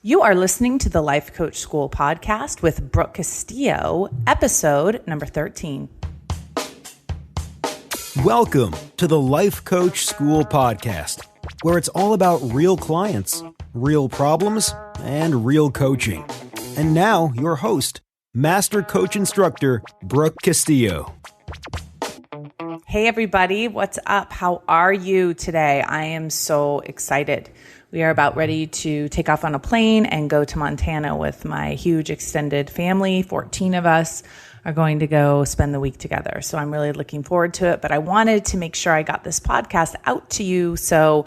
You are listening to the Life Coach School podcast with Brooke Castillo, episode number 13. Welcome to the Life Coach School podcast, where it's all about real clients, real problems, and real coaching. And now, your host, Master Coach Instructor, Brooke Castillo. Hey everybody, what's up? How are you today? I am so excited. We are about ready to take off on a plane and go to Montana with my huge extended family. 14 of us are going to go spend the week together. So I'm really looking forward to it. But I wanted to make sure I got this podcast out to you so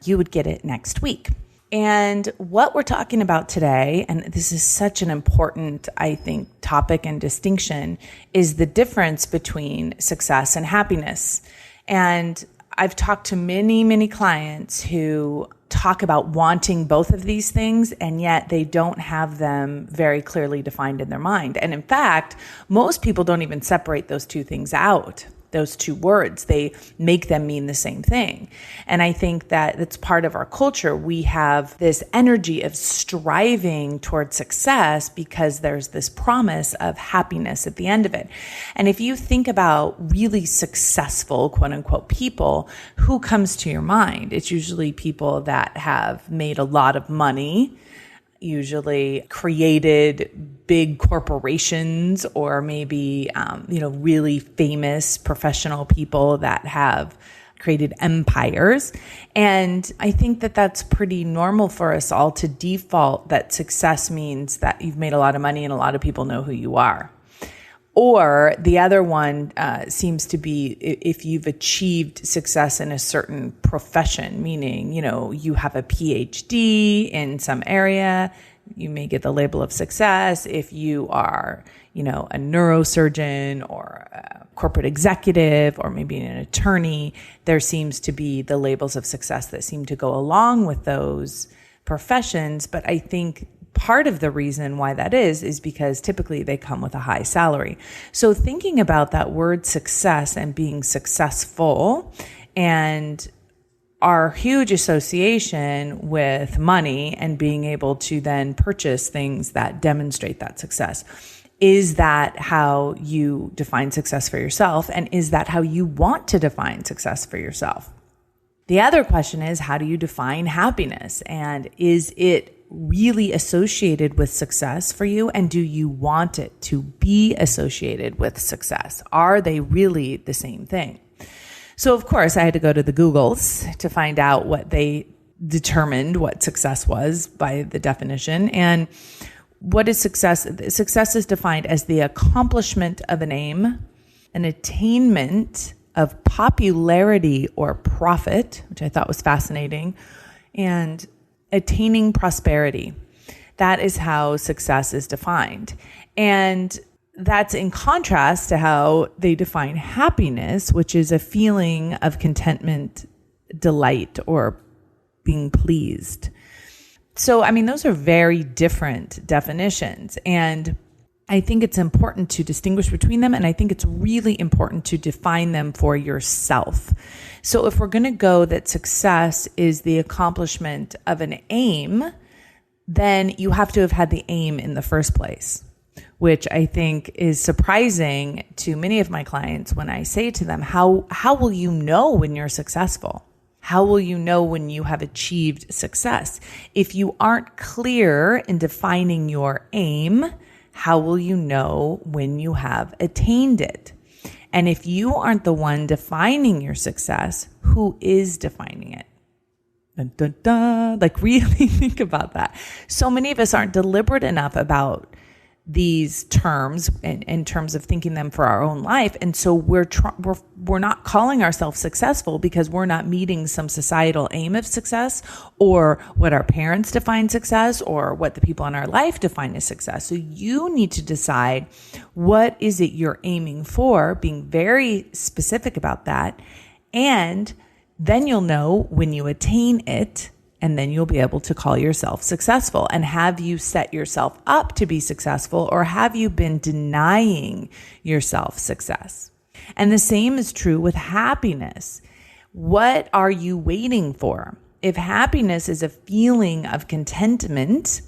you would get it next week. And what we're talking about today, and this is such an important, I think, topic and distinction, is the difference between success and happiness. And I've talked to many clients who talk about wanting both of these things, and yet they don't have them very clearly defined in their mind. And in fact, most people don't even separate those two things out, those two words. They make them mean the same thing. And I think that it's part of our culture. We have this energy of striving towards success because there's this promise of happiness at the end of it. And if you think about really successful, quote unquote, people, who comes to your mind? It's usually people that have made a lot of money, usually created big corporations, or maybe, really famous professional people that have created empires. And I think that that's pretty normal for us all to default that success means that you've made a lot of money and a lot of people know who you are. Or the other one seems to be if you've achieved success in a certain profession, meaning, you have a PhD in some area, you may get the label of success. If you are, a neurosurgeon or a corporate executive or maybe an attorney, there seems to be the labels of success that seem to go along with those professions. But I think part of the reason why that is because typically they come with a high salary. So thinking about that word success and being successful and our huge association with money and being able to then purchase things that demonstrate that success. Is that how you define success for yourself? And is that how you want to define success for yourself? The other question is, how do you define happiness? And is it really associated with success for you? And do you want it to be associated with success? Are they really the same thing? So of course I had to go to the Googles to find out what they determined what success was by the definition. And what is success? Success is defined as the accomplishment of an aim, an attainment of popularity or profit, which I thought was fascinating, and attaining prosperity. That is how success is defined. And that's in contrast to how they define happiness, which is a feeling of contentment, delight, or being pleased. So, those are very different definitions. And I think it's important to distinguish between them. And I think it's really important to define them for yourself. So if we're going to go that success is the accomplishment of an aim, then you have to have had the aim in the first place, which I think is surprising to many of my clients when I say to them, how will you know when you're successful? How will you know when you have achieved success? If you aren't clear in defining your aim, how will you know when you have attained it? And if you aren't the one defining your success, who is defining it? Dun, dun, dun. Really think about that. So many of us aren't deliberate enough about these terms in terms of thinking them for our own life. And so we're not calling ourselves successful because we're not meeting some societal aim of success or what our parents define success or what the people in our life define as success. So you need to decide, what is it you're aiming for, being very specific about that. And then you'll know when you attain it, and then you'll be able to call yourself successful. And have you set yourself up to be successful, or have you been denying yourself success? And the same is true with happiness. What are you waiting for? If happiness is a feeling of contentment,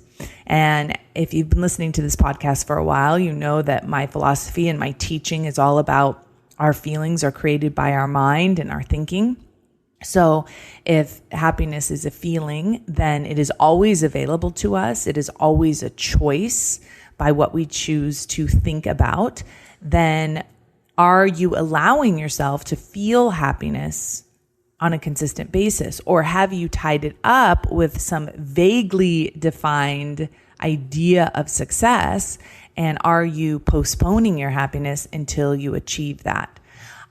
And if you've been listening to this podcast for a while, you know that my philosophy and my teaching is all about our feelings are created by our mind and our thinking. So if happiness is a feeling, then it is always available to us. It is always a choice by what we choose to think about. Then are you allowing yourself to feel happiness on a consistent basis? Or have you tied it up with some vaguely defined idea of success? And are you postponing your happiness until you achieve that?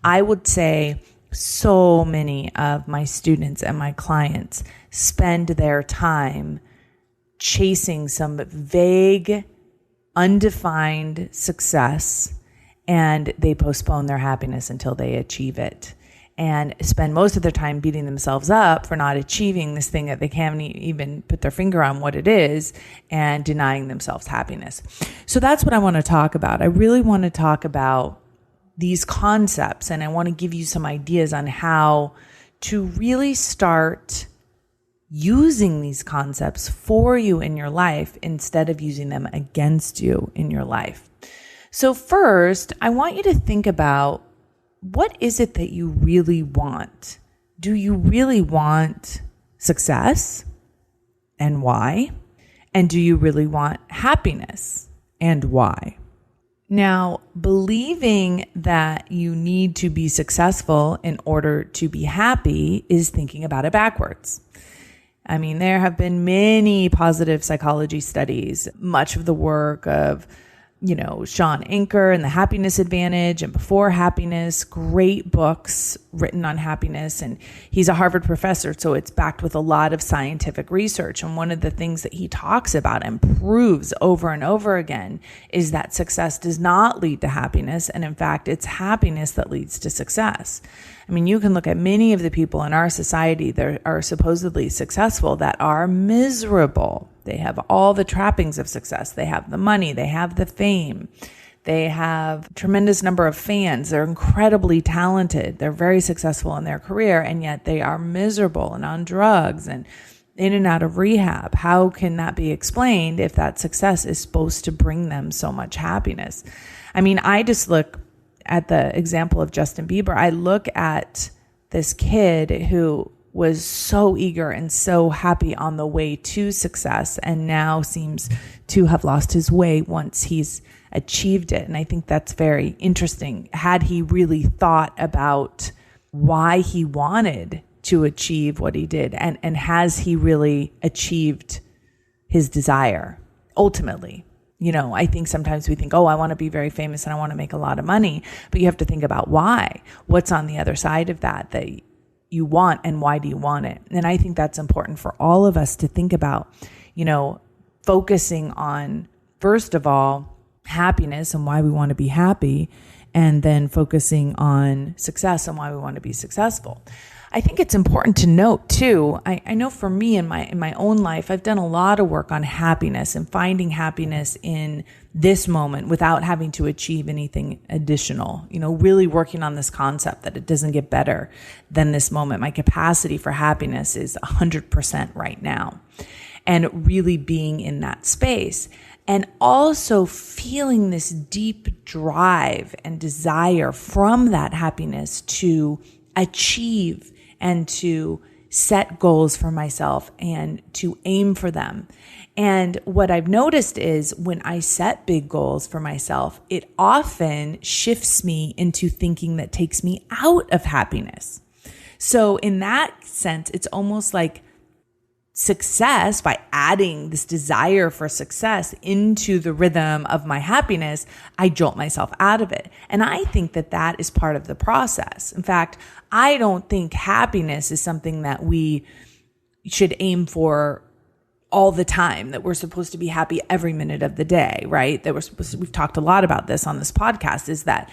I would say so many of my students and my clients spend their time chasing some vague, undefined success, and they postpone their happiness until they achieve it, and spend most of their time beating themselves up for not achieving this thing that they can't even put their finger on what it is, and denying themselves happiness. So that's what I want to talk about. I really want to talk about these concepts, and I want to give you some ideas on how to really start using these concepts for you in your life instead of using them against you in your life. So first, I want you to think about, what is it that you really want? Do you really want success? And why? And do you really want happiness? And why? Now, believing that you need to be successful in order to be happy is thinking about it backwards. I mean, there have been many positive psychology studies, much of the work of, Sean Anker and The Happiness Advantage and Before Happiness, great books written on happiness. And he's a Harvard professor, so it's backed with a lot of scientific research. And one of the things that he talks about and proves over and over again is that success does not lead to happiness. And in fact, it's happiness that leads to success. I mean, you can look at many of the people in our society that are supposedly successful that are miserable. They have all the trappings of success. They have the money. They have the fame. They have a tremendous number of fans. They're incredibly talented. They're very successful in their career, and yet they are miserable and on drugs and in and out of rehab. How can that be explained if that success is supposed to bring them so much happiness? I mean, I just look at the example of Justin Bieber. I look at this kid who was so eager and so happy on the way to success, and now seems to have lost his way once he's achieved it. And I think that's very interesting. Had he really thought about why he wanted to achieve what he did, and has he really achieved his desire ultimately? I think sometimes we think, I want to be very famous and I want to make a lot of money, but you have to think about why. What's on the other side of that you want, and why do you want it? And I think that's important for all of us to think about, focusing on, first of all, happiness and why we want to be happy, and then focusing on success and why we want to be successful. I think it's important to note too, I know for me in my own life, I've done a lot of work on happiness and finding happiness in this moment without having to achieve anything additional, really working on this concept that it doesn't get better than this moment. My capacity for happiness is 100% right now, and really being in that space. And also feeling this deep drive and desire from that happiness to achieve and to set goals for myself and to aim for them. And what I've noticed is when I set big goals for myself, it often shifts me into thinking that takes me out of happiness. So in that sense, it's almost like success, by adding this desire for success into the rhythm of my happiness, I jolt myself out of it. And I think that that is part of the process. In fact, I don't think happiness is something that we should aim for all the time, that we're supposed to be happy every minute of the day, right? That we've talked a lot about this on this podcast, is that,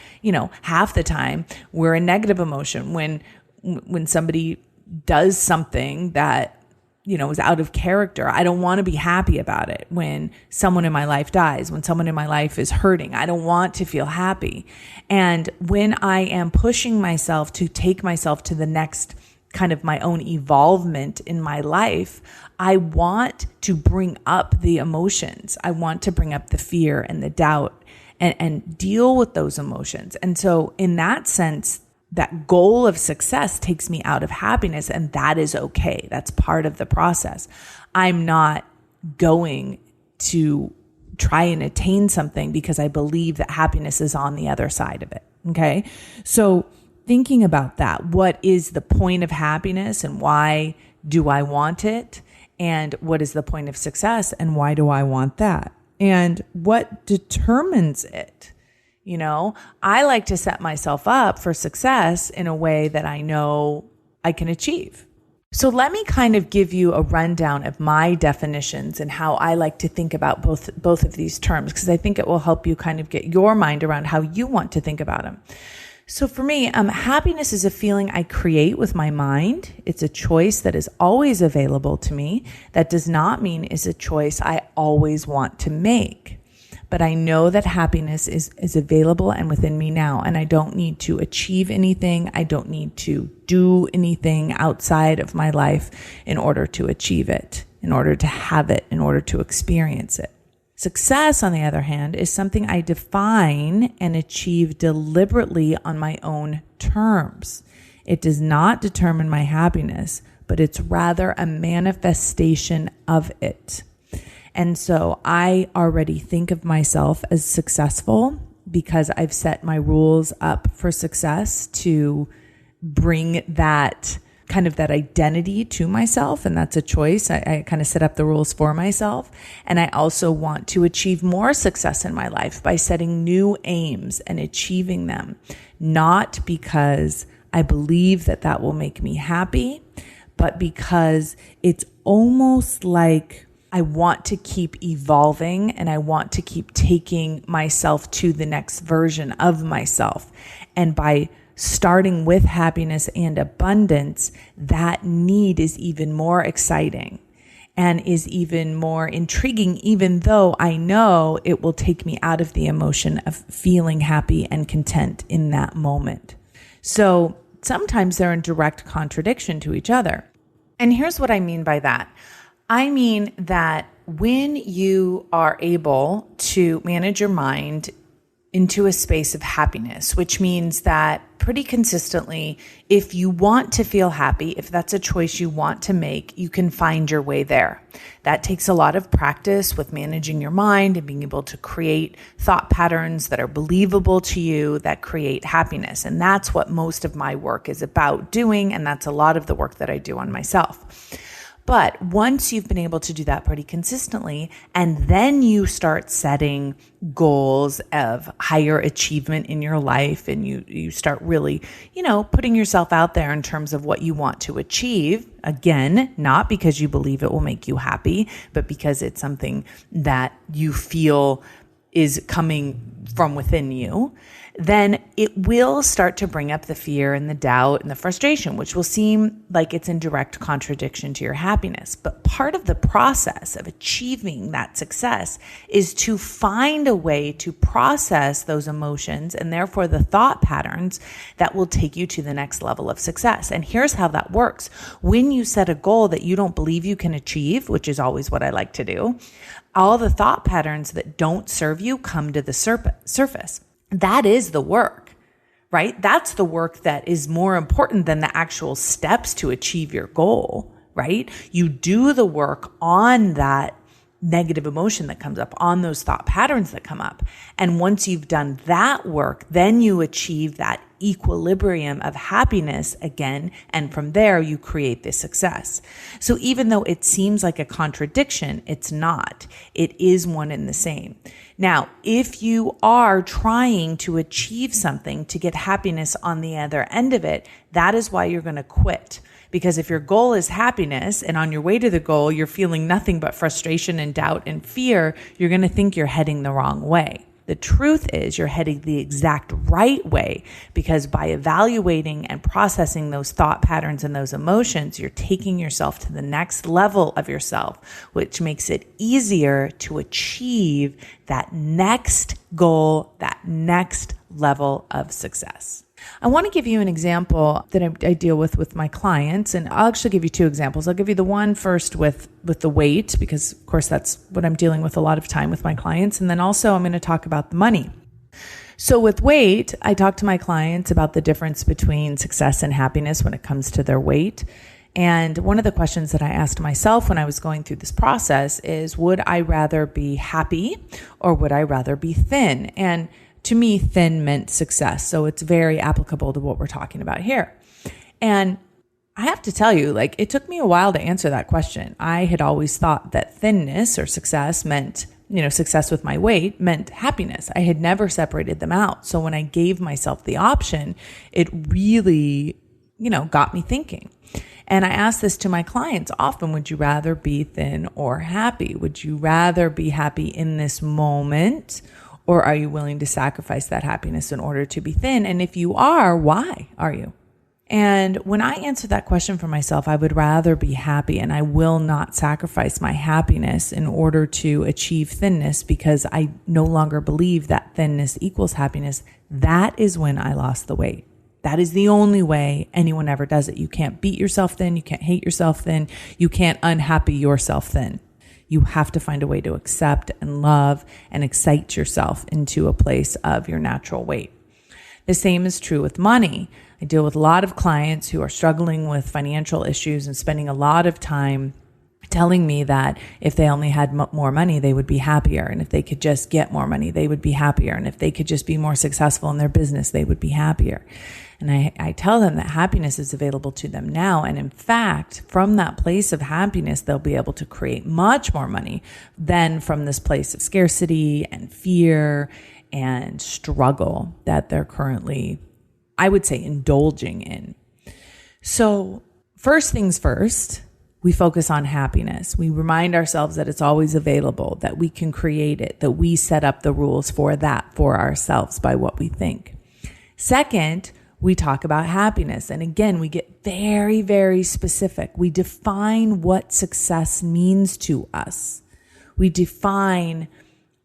half the time we're in negative emotion when somebody does something that is out of character. I don't want to be happy about it. When someone in my life dies, when someone in my life is hurting, I don't want to feel happy. And when I am pushing myself to take myself to the next kind of my own evolvement in my life, I want to bring up the emotions. I want to bring up the fear and the doubt and deal with those emotions. And so in that sense, that goal of success takes me out of happiness, and that is okay. That's part of the process. I'm not going to try and attain something because I believe that happiness is on the other side of it. Okay. So thinking about that, what is the point of happiness and why do I want it? And what is the point of success and why do I want that? And what determines it? You know, I like to set myself up for success in a way that I know I can achieve. So let me kind of give you a rundown of my definitions and how I like to think about both of these terms, because I think it will help you kind of get your mind around how you want to think about them. So for me, happiness is a feeling I create with my mind. It's a choice that is always available to me. That does not mean it's a choice I always want to make. But I know that happiness is available and within me now, and I don't need to achieve anything. I don't need to do anything outside of my life in order to achieve it, in order to have it, in order to experience it. Success, on the other hand, is something I define and achieve deliberately on my own terms. It does not determine my happiness, but it's rather a manifestation of it. And so I already think of myself as successful because I've set my rules up for success to bring that kind of that identity to myself. And that's a choice. I kind of set up the rules for myself. And I also want to achieve more success in my life by setting new aims and achieving them, not because I believe that that will make me happy, but because it's almost like I want to keep evolving and I want to keep taking myself to the next version of myself. And by starting with happiness and abundance, that need is even more exciting and is even more intriguing, even though I know it will take me out of the emotion of feeling happy and content in that moment. So sometimes they're in direct contradiction to each other. And here's what I mean by that. I mean that when you are able to manage your mind into a space of happiness, which means that pretty consistently, if you want to feel happy, if that's a choice you want to make, you can find your way there. That takes a lot of practice with managing your mind and being able to create thought patterns that are believable to you that create happiness. And that's what most of my work is about doing. And that's a lot of the work that I do on myself. But once you've been able to do that pretty consistently, and then you start setting goals of higher achievement in your life, and you start really, putting yourself out there in terms of what you want to achieve, again, not because you believe it will make you happy, but because it's something that you feel is coming from within you, then it will start to bring up the fear and the doubt and the frustration, which will seem like it's in direct contradiction to your happiness. But part of the process of achieving that success is to find a way to process those emotions and therefore the thought patterns that will take you to the next level of success. And here's how that works. When you set a goal that you don't believe you can achieve, which is always what I like to do, all the thought patterns that don't serve you come to the surface. That is the work, right? That's the work that is more important than the actual steps to achieve your goal, right? You do the work on that negative emotion that comes up, on those thought patterns that come up. And once you've done that work, then you achieve that equilibrium of happiness again. And from there, you create this success. So even though it seems like a contradiction, it's not. It is one and the same. Now, if you are trying to achieve something to get happiness on the other end of it, that is why you're going to quit. Because if your goal is happiness and on your way to the goal, you're feeling nothing but frustration and doubt and fear, you're going to think you're heading the wrong way. The truth is you're heading the exact right way, because by evaluating and processing those thought patterns and those emotions, you're taking yourself to the next level of yourself, which makes it easier to achieve that next goal, that next level of success. I want to give you an example that I deal with my clients, and I'll actually give you two examples. I'll give you the one first with the weight, because of course that's what I'm dealing with a lot of time with my clients. And then also I'm going to talk about the money. So with weight, I talk to my clients about the difference between success and happiness when it comes to their weight. And one of the questions that I asked myself when I was going through this process is, would I rather be happy or would I rather be thin? And to me, thin meant success. So it's very applicable to what we're talking about here. And I have to tell you, it took me a while to answer that question. I had always thought that thinness or success meant, success with my weight meant happiness. I had never separated them out. So when I gave myself the option, it really, got me thinking. And I ask this to my clients often: would you rather be thin or happy? Would you rather be happy in this moment, or are you willing to sacrifice that happiness in order to be thin? And if you are, why are you? And when I answer that question for myself, I would rather be happy, and I will not sacrifice my happiness in order to achieve thinness, because I no longer believe that thinness equals happiness. That is when I lost the weight. That is the only way anyone ever does it. You can't beat yourself thin. You can't hate yourself thin. You can't unhappy yourself thin. You have to find a way to accept and love and excite yourself into a place of your natural weight. The same is true with money. I deal with a lot of clients who are struggling with financial issues and spending a lot of time telling me that if they only had more money, they would be happier. And if they could just get more money, they would be happier. And if they could just be more successful in their business, they would be happier. And I tell them that happiness is available to them now. And in fact, from that place of happiness, they'll be able to create much more money than from this place of scarcity and fear and struggle that they're currently, I would say, indulging in. So first things first, we focus on happiness. We remind ourselves that it's always available, that we can create it, that we set up the rules for that for ourselves by what we think. Second, we talk about happiness. And again, we get very, very specific. We define what success means to us. We define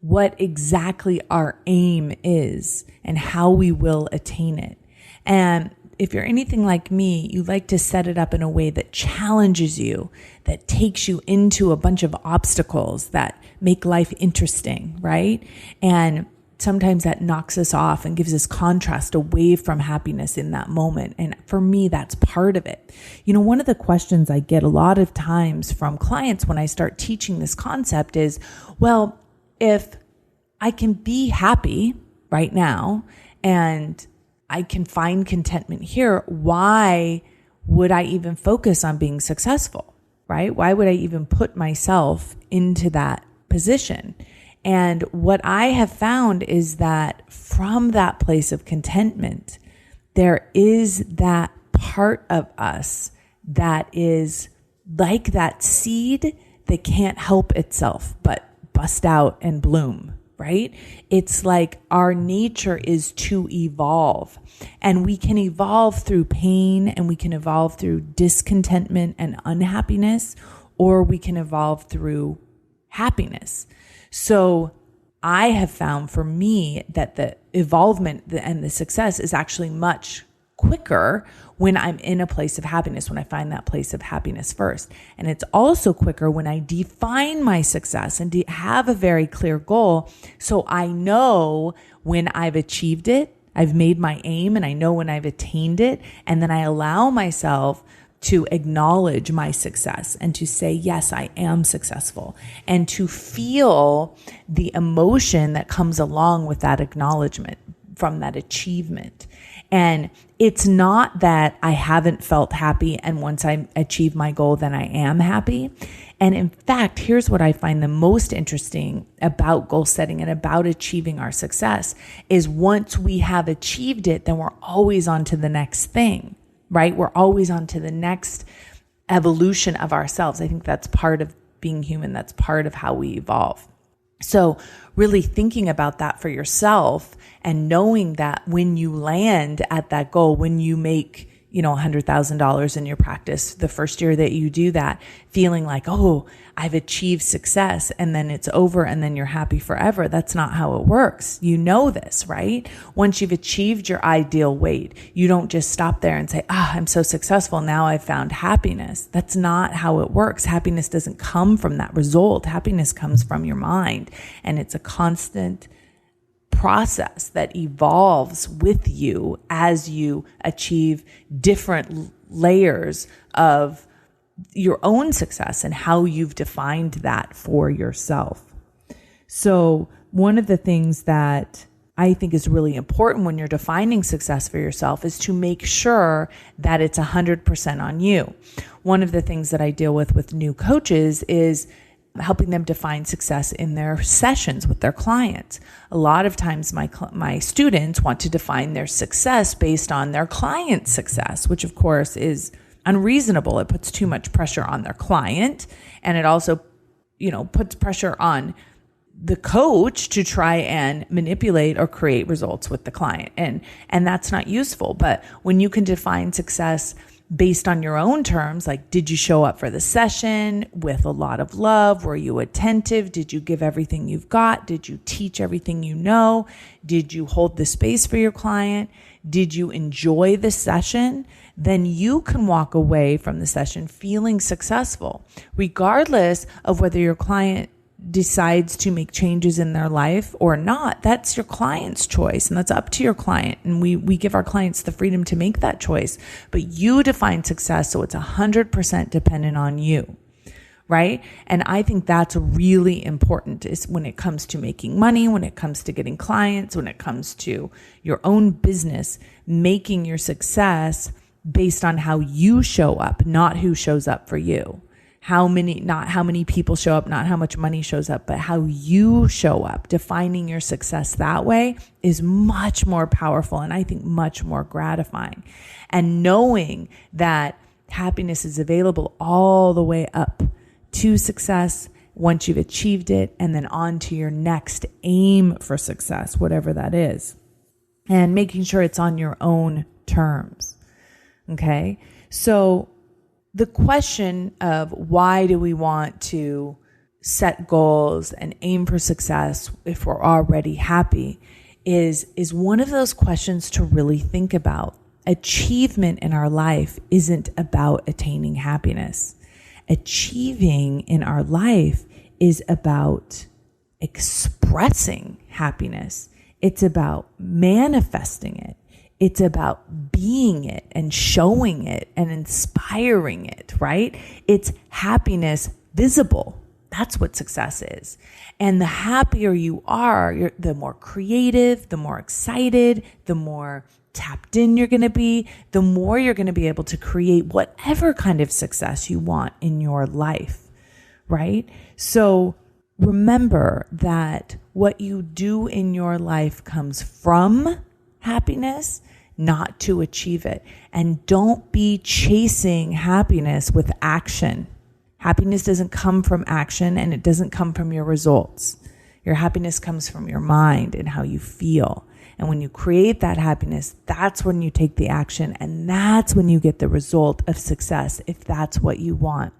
what exactly our aim is and how we will attain it. And if you're anything like me, you like to set it up in a way that challenges you, that takes you into a bunch of obstacles that make life interesting, right? And sometimes that knocks us off and gives us contrast away from happiness in that moment. And for me, that's part of it. One of the questions I get a lot of times from clients when I start teaching this concept is, well, if I can be happy right now and I can find contentment here, why would I even focus on being successful, right? Why would I even put myself into that position? And what I have found is that from that place of contentment, there is that part of us that is like that seed that can't help itself but bust out and bloom, right? It's like our nature is to evolve, and we can evolve through pain, and we can evolve through discontentment and unhappiness, or we can evolve through happiness. So I have found for me that the evolvement and the success is actually much quicker when I'm in a place of happiness, when I find that place of happiness first. And it's also quicker when I define my success and have a very clear goal. So I know when I've achieved it, I've made my aim, and I know when I've attained it. And then I allow myself to acknowledge my success and to say, yes, I am successful, and to feel the emotion that comes along with that acknowledgement from that achievement. And it's not that I haven't felt happy, and once I achieve my goal, then I am happy. And in fact, here's what I find the most interesting about goal setting and about achieving our success is once we have achieved it, then we're always on to the next thing. Right? We're always on to the next evolution of ourselves. I think that's part of being human. That's part of how we evolve. So really thinking about that for yourself and knowing that when you land at that goal, when you make $100,000 in your practice. The first year that you do that, feeling like, oh, I've achieved success, and then it's over and then you're happy forever. That's not how it works. You know this, right? Once you've achieved your ideal weight, you don't just stop there and say, I'm so successful. Now I've found happiness. That's not how it works. Happiness doesn't come from that result. Happiness comes from your mind, and it's a constant process that evolves with you as you achieve different layers of your own success and how you've defined that for yourself. So one of the things that I think is really important when you're defining success for yourself is to make sure that it's 100% on you. One of the things that I deal with new coaches is helping them define success in their sessions with their clients. A lot of times my students want to define their success based on their client's success, which of course is unreasonable. It puts too much pressure on their client, and it also, puts pressure on the coach to try and manipulate or create results with the client. And that's not useful. But when you can define success based on your own terms, like, did you show up for the session with a lot of love? Were you attentive? Did you give everything you've got? Did you teach everything you know? Did you hold the space for your client? Did you enjoy the session? Then you can walk away from the session feeling successful, regardless of whether your client decides to make changes in their life or not. That's your client's choice, and that's up to your client. And we give our clients the freedom to make that choice. But you define success, so it's 100% dependent on you, right? And I think that's really important is when it comes to making money, when it comes to getting clients, when it comes to your own business, making your success based on how you show up, not who shows up for you. Not how many people show up, not how much money shows up, but how you show up. Defining your success that way is much more powerful and I think much more gratifying. And knowing that happiness is available all the way up to success once you've achieved it, and then on to your next aim for success, whatever that is. And making sure it's on your own terms. Okay? So the question of why do we want to set goals and aim for success if we're already happy is one of those questions to really think about. Achievement in our life isn't about attaining happiness. Achieving in our life is about expressing happiness. It's about manifesting it. It's about being it and showing it and inspiring it, right? It's happiness visible. That's what success is. And the happier you are, the more creative, the more excited, the more tapped in you're going to be, the more you're going to be able to create whatever kind of success you want in your life, right? So remember that what you do in your life comes from happiness, not to achieve it. And don't be chasing happiness with action. Happiness doesn't come from action, and it doesn't come from your results. Your happiness comes from your mind and how you feel. And when you create that happiness, that's when you take the action, and that's when you get the result of success, if that's what you want.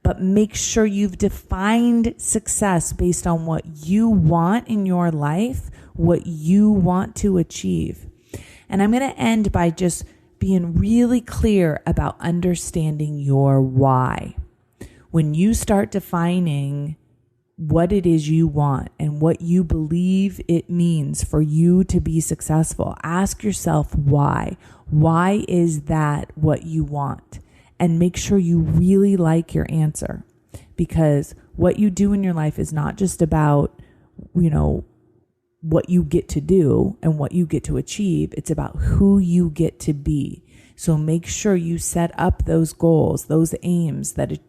But make sure you've defined success based on what you want in your life, what you want to achieve. And I'm going to end by just being really clear about understanding your why. When you start defining what it is you want and what you believe it means for you to be successful, ask yourself why. Why is that what you want? And make sure you really like your answer, because what you do in your life is not just about, what you get to do and what you get to achieve. It's about who you get to be. So make sure you set up those goals, those aims that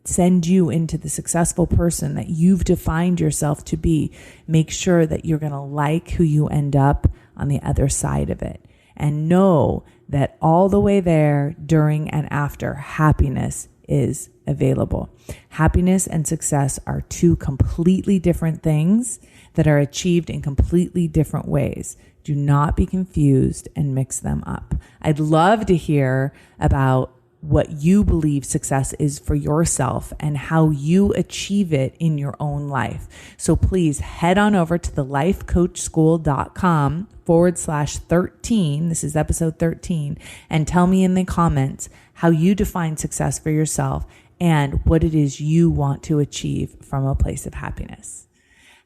send you into the successful person that you've defined yourself to be. Make sure that you're going to like who you end up on the other side of it. And know that all the way there, during and after, happiness is available. Happiness and success are two completely different things that are achieved in completely different ways. Do not be confused and mix them up. I'd love to hear about what you believe success is for yourself and how you achieve it in your own life. So please head on over to thelifecoachschool.com/13. This is episode 13. And tell me in the comments how you define success for yourself and what it is you want to achieve from a place of happiness.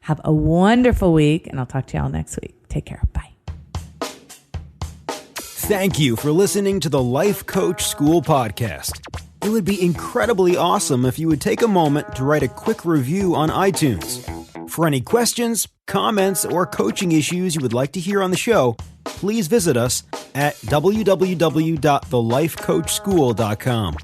Have a wonderful week, and I'll talk to y'all next week. Take care. Bye. Thank you for listening to the Life Coach School podcast. It would be incredibly awesome if you would take a moment to write a quick review on iTunes. For any questions, comments, or coaching issues you would like to hear on the show, please visit us at www.thelifecoachschool.com.